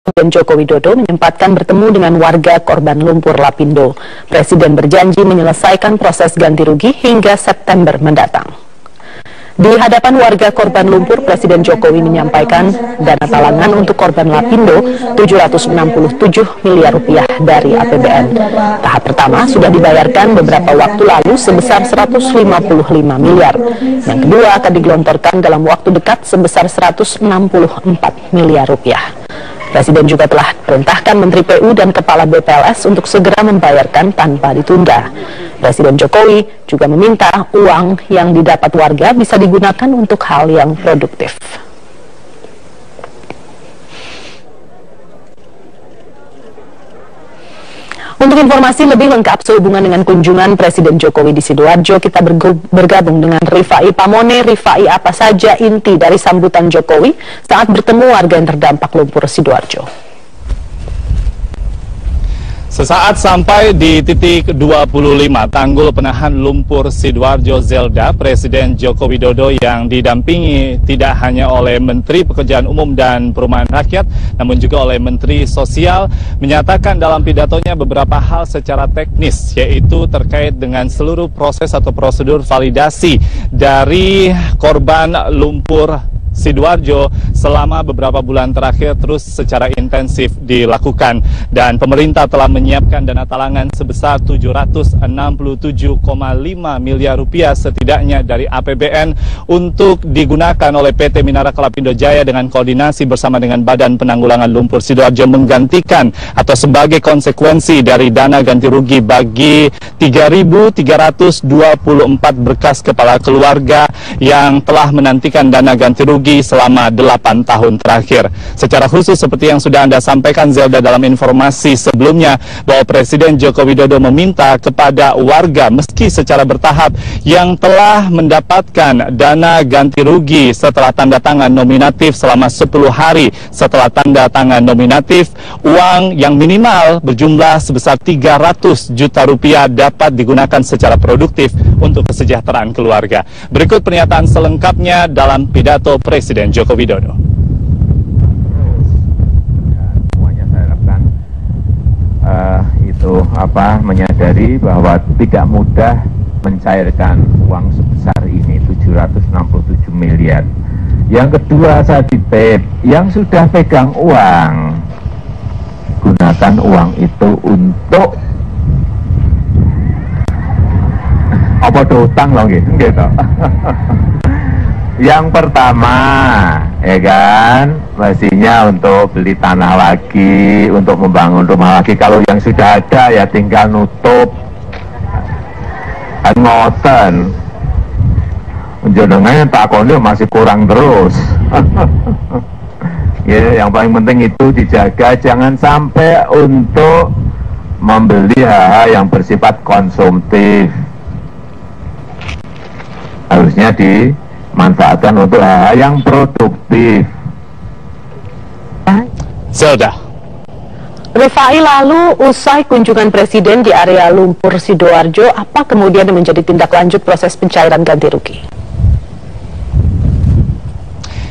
Presiden Joko Widodo menyempatkan bertemu dengan warga korban lumpur Lapindo. Presiden berjanji menyelesaikan proses ganti rugi hingga September mendatang. Di hadapan warga korban lumpur, Presiden Jokowi menyampaikan dana talangan untuk korban Lapindo 767 miliar rupiah dari APBN. Tahap pertama sudah dibayarkan beberapa waktu lalu sebesar 155 miliar. Yang kedua akan digelontorkan dalam waktu dekat sebesar 164 miliar rupiah. Presiden juga telah perintahkan Menteri PU dan Kepala BPLS untuk segera membayarkan tanpa ditunda. Presiden Jokowi juga meminta uang yang didapat warga bisa digunakan untuk hal yang produktif. Untuk informasi lebih lengkap sehubungan dengan kunjungan Presiden Jokowi di Sidoarjo, kita bergabung dengan Rifai Pamone. Rifai, apa saja inti dari sambutan Jokowi saat bertemu warga yang terdampak lumpur Sidoarjo? Sesaat sampai di titik 25 tanggul penahan lumpur Sidoarjo Zelda, Presiden Joko Widodo yang didampingi tidak hanya oleh Menteri Pekerjaan Umum dan Perumahan Rakyat, namun juga oleh Menteri Sosial, menyatakan dalam pidatonya beberapa hal secara teknis, yaitu terkait dengan seluruh proses atau prosedur validasi dari korban lumpur Sidoarjo selama beberapa bulan terakhir terus secara intensif dilakukan, dan pemerintah telah menyiapkan dana talangan sebesar 767,5 miliar rupiah setidaknya dari APBN untuk digunakan oleh PT Minara Lapindo Jaya dengan koordinasi bersama dengan Badan Penanggulangan Lumpur Sidoarjo menggantikan atau sebagai konsekuensi dari dana ganti rugi bagi 3.324 berkas kepala keluarga yang telah menantikan dana ganti rugi selama 8 tahun terakhir. Secara khusus seperti yang sudah Anda sampaikan, Zelda, dalam informasi sebelumnya, bahwa Presiden Joko Widodo meminta kepada warga meski secara bertahap yang telah mendapatkan dana ganti rugi setelah tanda tangan nominatif selama 10 hari setelah tanda tangan nominatif, uang yang minimal berjumlah sebesar 300 juta rupiah dapat digunakan secara produktif untuk kesejahteraan keluarga. Berikut pernyataan selengkapnya dalam pidato Presiden Joko Widodo. Semuanya saya harapkan menyadari bahwa tidak mudah mencairkan uang sebesar ini, 767 miliar. Yang kedua, saya titip yang sudah pegang uang, gunakan uang itu untuk apa utang loh gitu. Yang pertama, ya kan, mestinya untuk beli tanah lagi, untuk membangun rumah lagi. Kalau yang sudah ada ya tinggal nutup. Ngoten. Jenengan takone masih kurang terus. Ya, yang paling penting itu dijaga, jangan sampai untuk membeli hal-hal yang bersifat konsumtif. Harusnya dimanfaatkan untuk hal yang produktif. Zelda. Rifai, lalu usai kunjungan Presiden di area lumpur Sidoarjo, apa kemudian yang menjadi tindak lanjut proses pencairan ganti rugi?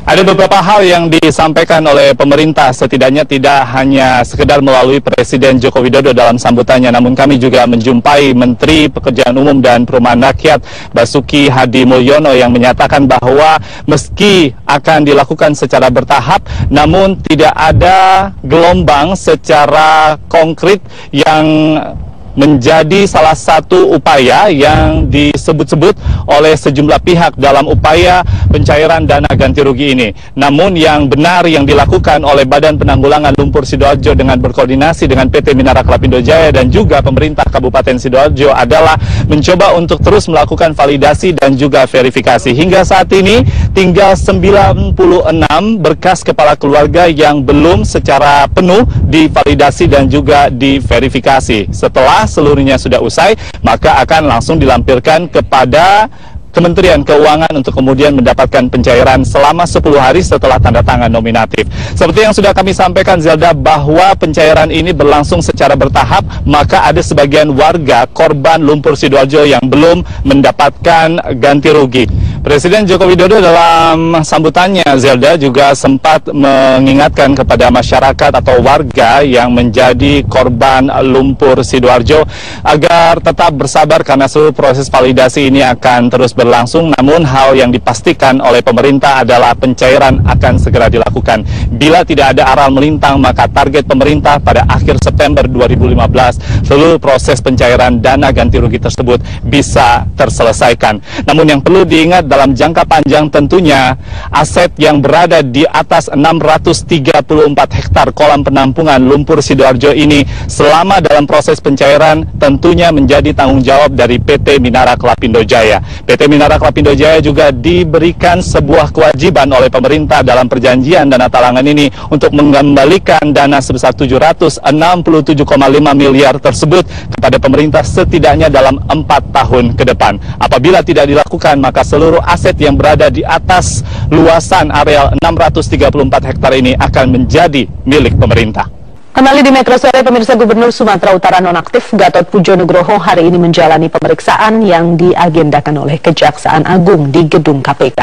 Ada beberapa hal yang disampaikan oleh pemerintah, setidaknya tidak hanya sekedar melalui Presiden Joko Widodo dalam sambutannya, namun kami juga menjumpai Menteri Pekerjaan Umum dan Perumahan Rakyat Basuki Hadi Mulyono yang menyatakan bahwa meski akan dilakukan secara bertahap, namun tidak ada gelombang secara konkret yang menjadi salah satu upaya yang disebut-sebut oleh sejumlah pihak dalam upaya pencairan dana ganti rugi ini. Namun yang benar yang dilakukan oleh Badan Penanggulangan Lumpur Sidoarjo dengan berkoordinasi dengan PT Minara Lapindo Jaya dan juga pemerintah Kabupaten Sidoarjo adalah mencoba untuk terus melakukan validasi dan juga verifikasi. Hingga saat ini tinggal 96 berkas kepala keluarga yang belum secara penuh divalidasi dan juga diverifikasi. Setelah seluruhnya sudah usai, maka akan langsung dilampirkan kepada Kementerian Keuangan untuk kemudian mendapatkan pencairan selama 10 hari setelah tanda tangan nominatif. Seperti yang sudah kami sampaikan, Zelda, bahwa pencairan ini berlangsung secara bertahap, maka ada sebagian warga korban lumpur Sidoarjo yang belum mendapatkan ganti rugi. Presiden Joko Widodo dalam sambutannya, Zelda, juga sempat mengingatkan kepada masyarakat atau warga yang menjadi korban lumpur Sidoarjo agar tetap bersabar karena seluruh proses validasi ini akan terus berlangsung. Namun hal yang dipastikan oleh pemerintah adalah pencairan akan segera dilakukan. Bila tidak ada aral melintang, maka target pemerintah pada akhir September 2015 seluruh proses pencairan dana ganti rugi tersebut bisa terselesaikan. Namun yang perlu diingat, dalam jangka panjang tentunya aset yang berada di atas 634 hektar kolam penampungan lumpur Sidoarjo ini selama dalam proses pencairan tentunya menjadi tanggung jawab dari PT Minara Klapindo Jaya. PT Minara Klapindo Jaya juga diberikan sebuah kewajiban oleh pemerintah dalam perjanjian dana talangan ini untuk mengembalikan dana sebesar 767,5 miliar tersebut kepada pemerintah setidaknya dalam 4 tahun ke depan. Apabila tidak dilakukan, maka seluruh aset yang berada di atas luasan areal 634 hektar ini akan menjadi milik pemerintah. Kembali di Metro Sore, pemirsa, Gubernur Sumatera Utara nonaktif Gatot Pujo Nugroho hari ini menjalani pemeriksaan yang diagendakan oleh Kejaksaan Agung di gedung KPK.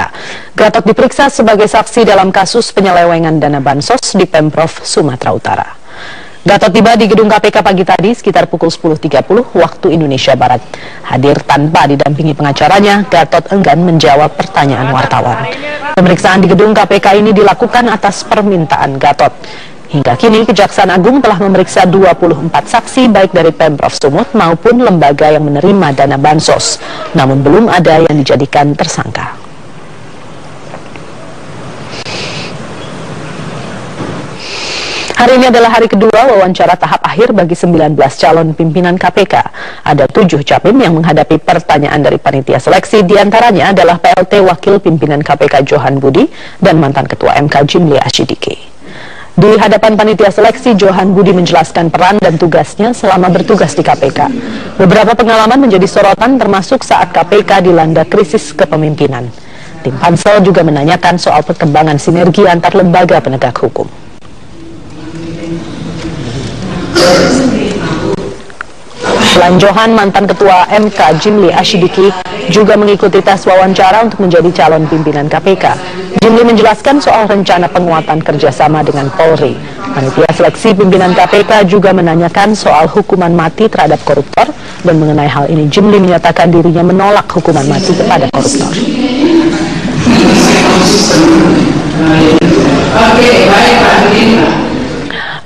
Gatot diperiksa sebagai saksi dalam kasus penyelewengan dana bansos di Pemprov Sumatera Utara. Gatot tiba di gedung KPK pagi tadi sekitar pukul 10.30 waktu Indonesia Barat. Hadir tanpa didampingi pengacaranya, Gatot enggan menjawab pertanyaan wartawan. Pemeriksaan di gedung KPK ini dilakukan atas permintaan Gatot. Hingga kini Kejaksaan Agung telah memeriksa 24 saksi baik dari Pemprov Sumut maupun lembaga yang menerima dana bansos. Namun belum ada yang dijadikan tersangka. Hari ini adalah hari kedua wawancara tahap akhir bagi 19 calon pimpinan KPK. Ada 7 capim yang menghadapi pertanyaan dari panitia seleksi, diantaranya adalah PLT Wakil Pimpinan KPK Johan Budi dan mantan Ketua MK Jimli Asyidiki. Di hadapan panitia seleksi, Johan Budi menjelaskan peran dan tugasnya selama bertugas di KPK. Beberapa pengalaman menjadi sorotan termasuk saat KPK dilanda krisis kepemimpinan. Tim Pansel juga menanyakan soal perkembangan sinergi antar lembaga penegak hukum. Selain Johan, mantan Ketua MK Jimli Asyidiki juga mengikuti tes wawancara untuk menjadi calon pimpinan KPK. Jimli menjelaskan soal rencana penguatan kerjasama dengan Polri. Panitia seleksi pimpinan KPK juga menanyakan soal hukuman mati terhadap koruptor, dan mengenai hal ini Jimli menyatakan dirinya menolak hukuman mati kepada koruptor.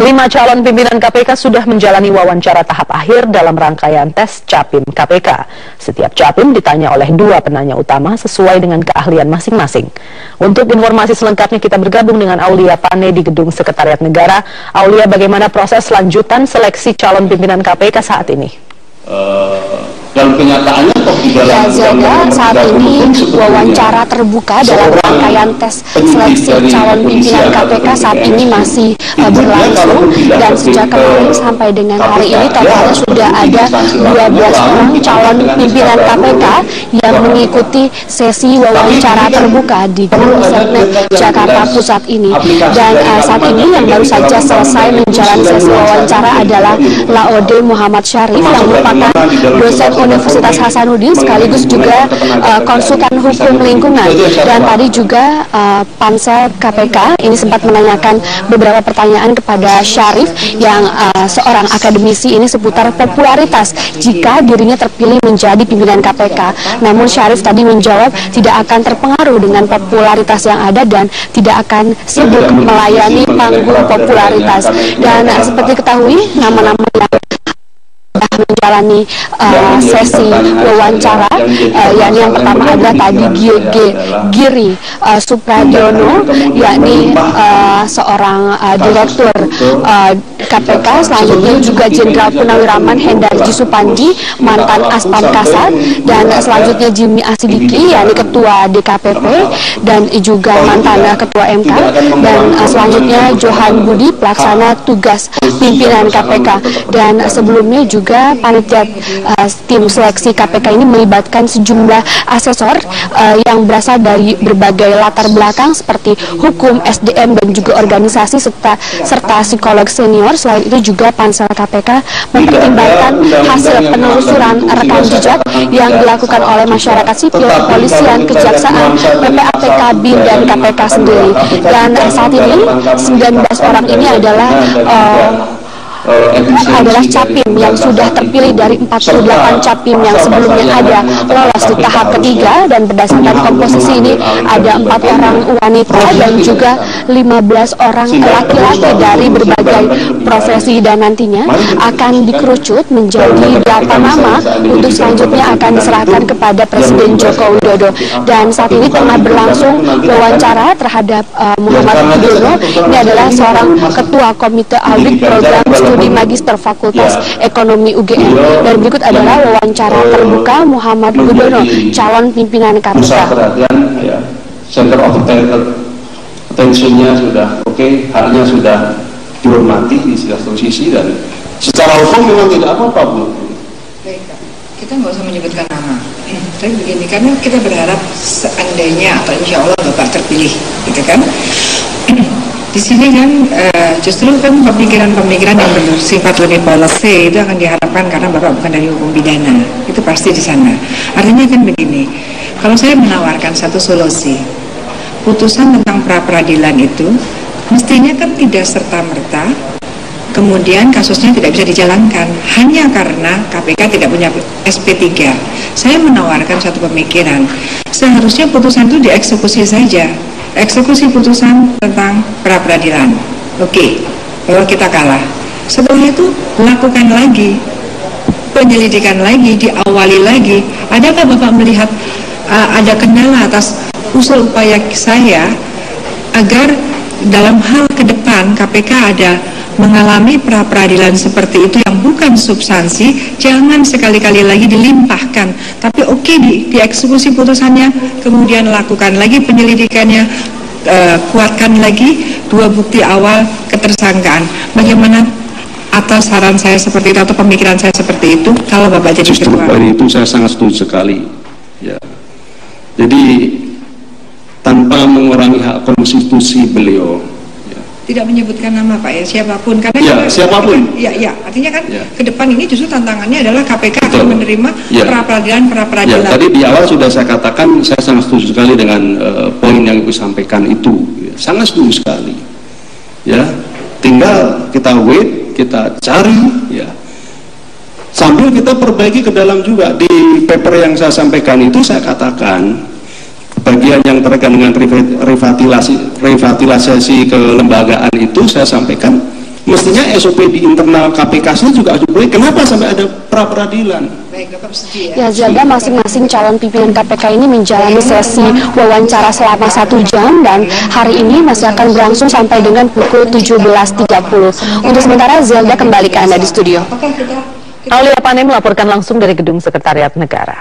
Lima calon pimpinan KPK sudah menjalani wawancara tahap akhir dalam rangkaian tes Capim KPK. Setiap Capim ditanya oleh 2 penanya utama sesuai dengan keahlian masing-masing. Untuk informasi selengkapnya kita bergabung dengan Aulia Pane di Gedung Sekretariat Negara. Aulia, bagaimana proses lanjutan seleksi calon pimpinan KPK saat ini? Dan kenyataannya saat ini wawancara terbuka dalam rangkaian tes seleksi calon pimpinan KPK saat ini masih berlangsung, dan sejak kemarin sampai dengan hari ini totalnya sudah ada 12 orang calon pimpinan KPK yang mengikuti sesi wawancara terbuka di Gedung Setnek Jakarta Pusat ini. Dan saat ini yang baru saja selesai menjalani sesi wawancara adalah Laode Muhammad Syarif yang merupakan dosen Universitas Hasanuddin sekaligus juga konsultan hukum lingkungan. Dan tadi juga Pansel KPK ini sempat menanyakan beberapa pertanyaan kepada Syarif yang seorang akademisi ini seputar popularitas jika dirinya terpilih menjadi pimpinan KPK. Namun Syarif tadi menjawab tidak akan terpengaruh dengan popularitas yang ada dan tidak akan sibuk melayani panggung popularitas. Dan seperti ketahui, nama-nama yang menjalani sesi wawancara, yakni yang pertama adalah tadi Giri Supradiono, yakni seorang direktur KPK. Selanjutnya juga Jenderal Purnawiraman Hendarji Supandi, mantan Aspam Kasat, dan selanjutnya Jimli Asyidiki, yakni Ketua DKPP dan juga mantan Ketua MK, dan selanjutnya Johan Budi, pelaksana tugas pimpinan KPK. Dan sebelumnya juga panitia tim seleksi KPK ini melibatkan sejumlah asesor yang berasal dari berbagai latar belakang seperti hukum, SDM, dan juga organisasi serta psikolog senior selain itu juga pansel KPK mempertimbangkan hasil penelusuran rekam jejak yang dilakukan oleh masyarakat sipil, kepolisian, kejaksaan, PPATK, BIN, dan KPK sendiri. Dan saat ini 19 orang ini adalah capim yang sudah terpilih dari 48 capim yang sebelumnya ada lolos di tahap ketiga, dan berdasarkan komposisi ini ada 4 orang wanita dan juga 15 orang laki-laki dari berbagai profesi, dan nantinya akan dikerucut menjadi 8 nama untuk selanjutnya akan diserahkan kepada Presiden Joko Widodo. Dan saat ini tengah berlangsung wawancara terhadap Muhammad Gudono. Ini adalah seorang ketua Komite Audit Program Studi Magister Fakultas Ekonomi UGM. Dan berikut adalah wawancara terbuka Muhammad Gudono, calon pimpinan KPK. Pusat perhatian, ya, center of attention-nya sudah oke, haknya sudah dihormati di satu sisi, dan secara hukum memang tidak apa-apa, Bu. Baik, kita nggak usah menyebutkan nama. Tapi begini, karena kita berharap seandainya atau insya Allah Bapak terpilih, gitu kan? Di sini kan justru kan pemikiran-pemikiran yang bersifat lebih policy itu akan diharapkan karena Bapak bukan dari hukum pidana, itu pasti di sana. Artinya kan begini, kalau saya menawarkan satu solusi, putusan tentang pra-peradilan itu mestinya kan tidak serta-merta kemudian kasusnya tidak bisa dijalankan hanya karena KPK tidak punya SP3. Saya menawarkan satu pemikiran, seharusnya putusan itu dieksekusi saja. Eksekusi putusan tentang pra-peradilan. Oke, kalau kita kalah, setelah itu lakukan lagi penyelidikan lagi, diawali lagi. Adakah Bapak melihat ada kendala atas usul upaya saya agar dalam hal ke depan KPK ada mengalami pra-peradilan seperti itu yang bukan substansi, jangan sekali-kali lagi dilimpahkan, tapi dieksekusi putusannya, kemudian lakukan lagi penyelidikannya, kuatkan lagi 2 bukti awal ketersangkaan. Bagaimana atas saran saya seperti itu atau pemikiran saya seperti itu kalau Bapak jadi ketua? Itu saya sangat setuju sekali, ya. Jadi tanpa mengurangi hak konstitusi beliau, tidak menyebutkan nama Pak ya, siapapun, karena ya, siapapun. Ya, artinya kan ke depan ini justru tantangannya adalah KPK akan menerima pra-peradilan. Ya, tadi di awal sudah saya katakan saya sangat setuju sekali dengan poin yang Ibu sampaikan itu, ya, sangat setuju sekali. Ya, tinggal kita wait, kita cari, ya. Sambil kita perbaiki ke dalam juga. Di paper yang saya sampaikan itu saya katakan bagian yang terkait dengan revitalisasi kelembagaan itu saya sampaikan mestinya SOP di internal KPK saya juga harus boleh. Kenapa sampai ada pra-peradilan? Baik, Bapak setuju ya? Ya, Zelda, masing-masing calon pimpinan KPK ini menjalani sesi wawancara selama 1 jam dan hari ini masih akan berlangsung sampai dengan pukul 17.30. Untuk sementara Zelda kembali ke Anda di studio. Aulia Pane melaporkan langsung dari Gedung Sekretariat Negara.